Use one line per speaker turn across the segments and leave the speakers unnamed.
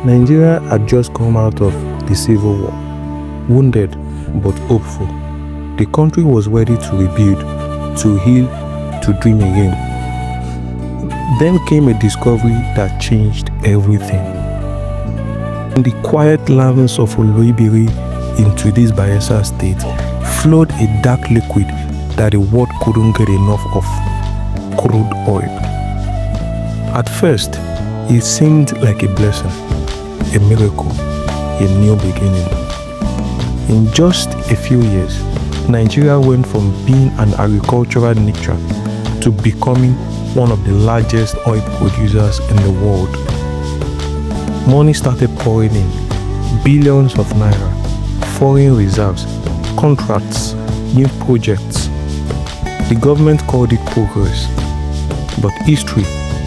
Nigeria had just come out of the civil war, wounded but hopeful. The country was ready to rebuild, to heal, to dream again. Then came a discovery that changed everything. In the quiet lands of Oloibiri in today's Bayelsa state flowed a dark liquid that the world couldn't get enough of: crude oil. At first, it seemed like a blessing, a miracle, a new beginning. In just a few years, Nigeria went from being an agricultural nation to becoming one of the largest oil producers in the world. Money started pouring in, billions of naira, foreign reserves, contracts, new projects. The government called it progress, but history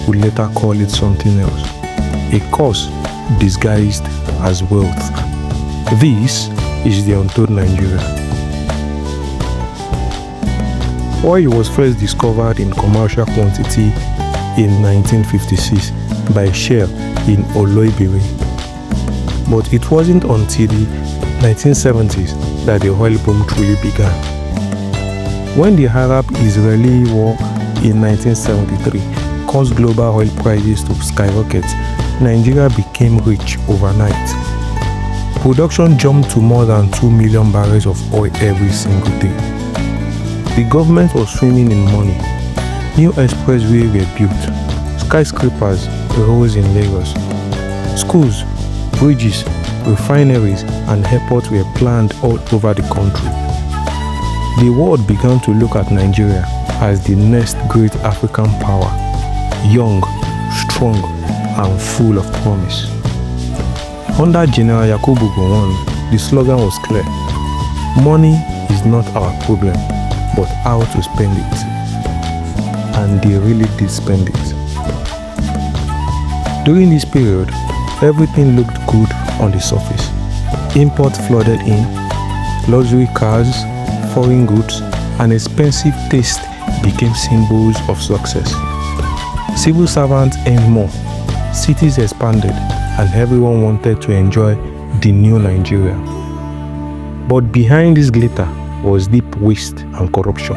would later call it something else: a curse disguised as wealth. This is the Untold Nigeria. Oil was first discovered in commercial quantity in 1956 by Shell in Oloibiri. But it wasn't until the 1970s that the oil boom truly began. When the Arab-Israeli War in 1973 caused global oil prices to skyrocket, Nigeria became rich overnight. Production jumped to more than 2 million barrels of oil every single day. The government was swimming in money. New expressways were built. Skyscrapers rose in Lagos. Schools, bridges, refineries, and airports were planned all over the country. The world began to look at Nigeria as the next great African power, young, strong, and full of promise. Under General Yakubu Gowon, the slogan was clear: money is not our problem, but how to spend it. And they really did spend it. During this period, everything looked good on the surface. Imports flooded in, luxury cars, foreign goods, and expensive taste became symbols of success. Civil servants earned more, cities expanded, and everyone wanted to enjoy the new Nigeria. But behind this glitter was deep waste and corruption.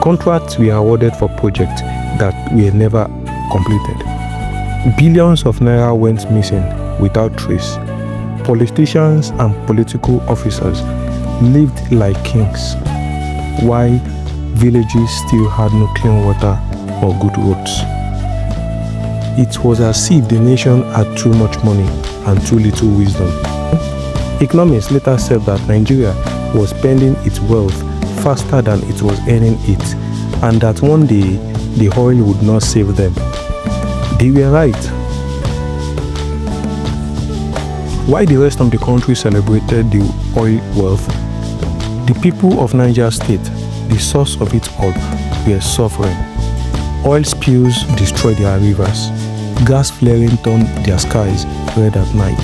Contracts were awarded for projects that were never completed. Billions of naira went missing without trace. Politicians and political officers lived like kings, while villages still had no clean water or good roads. It was as if the nation had too much money and too little wisdom. Economists later said that Nigeria was spending its wealth faster than it was earning it, and that one day the oil would not save them. They were right. While the rest of the country celebrated the oil wealth, the people of Niger State, the source of it all, were suffering. Oil spills destroyed their rivers. Gas flaring turned their skies red at night.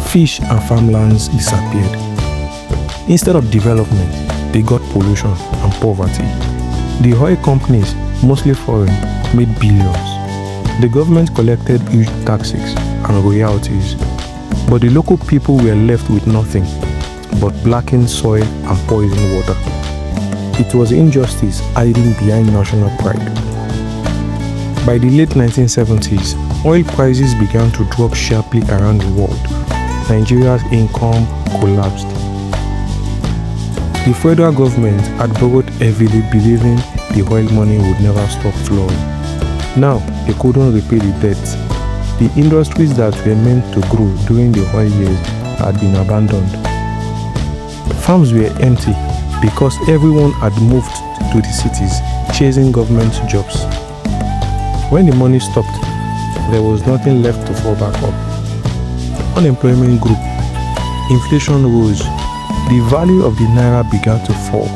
Fish and farmlands disappeared. Instead of development, they got pollution and poverty. The oil companies, mostly foreign, made billions. The government collected huge taxes and royalties, but the local people were left with nothing but blackened soil and poisoned water. It was injustice hiding behind national pride. By the late 1970s, oil prices began to drop sharply around the world. Nigeria's income collapsed. The federal government had borrowed heavily, believing the oil money would never stop flowing. Now, they couldn't repay the debt. The industries that were meant to grow during the oil years had been abandoned. Farms were empty because everyone had moved to the cities, chasing government jobs. When the money stopped, there was nothing left to fall back up. Unemployment grew. Inflation rose. The value of the naira began to fall,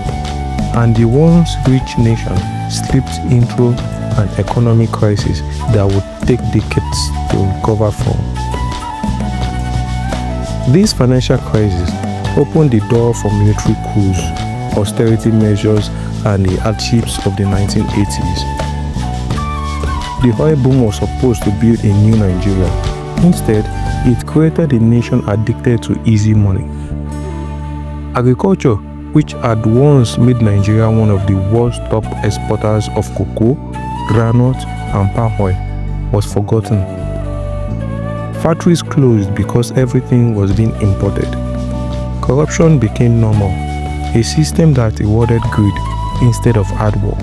and the once rich nation slipped into an economic crisis that would take decades to recover from. This financial crisis opened the door for military coups, austerity measures, and the hardships of the 1980s. The oil boom was supposed to build a new Nigeria, Instead, it created a nation addicted to easy money. Agriculture, which had once made Nigeria one of the world's top exporters of cocoa, groundnut, and palm oil, was forgotten. Factories closed because everything was being imported. Corruption became normal, a system that rewarded greed instead of hard work.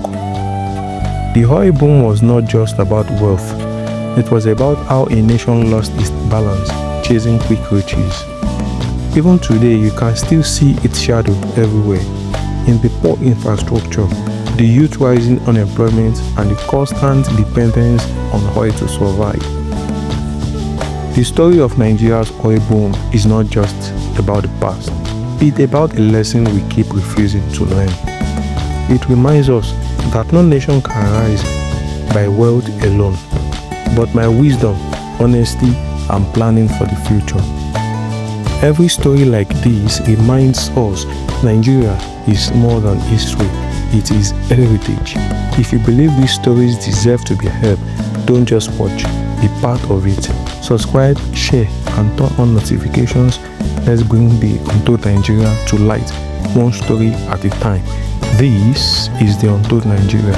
The oil boom was not just about wealth, it was about how a nation lost its balance, chasing quick riches. Even today, you can still see its shadow everywhere, in the poor infrastructure, the youth rising unemployment, and the constant dependence on oil to survive. The story of Nigeria's oil boom is not just about the past, it's about a lesson we keep refusing to learn. It reminds us that no nation can rise by wealth alone, but by wisdom, honesty, and planning for the future. Every story like this reminds us Nigeria is more than history, it is heritage. If you believe these stories deserve to be heard, don't just watch, be part of it. Subscribe, share, and turn on notifications. Let's bring the Untold Nigeria to light, one story at a time. This is the Untold Nigeria.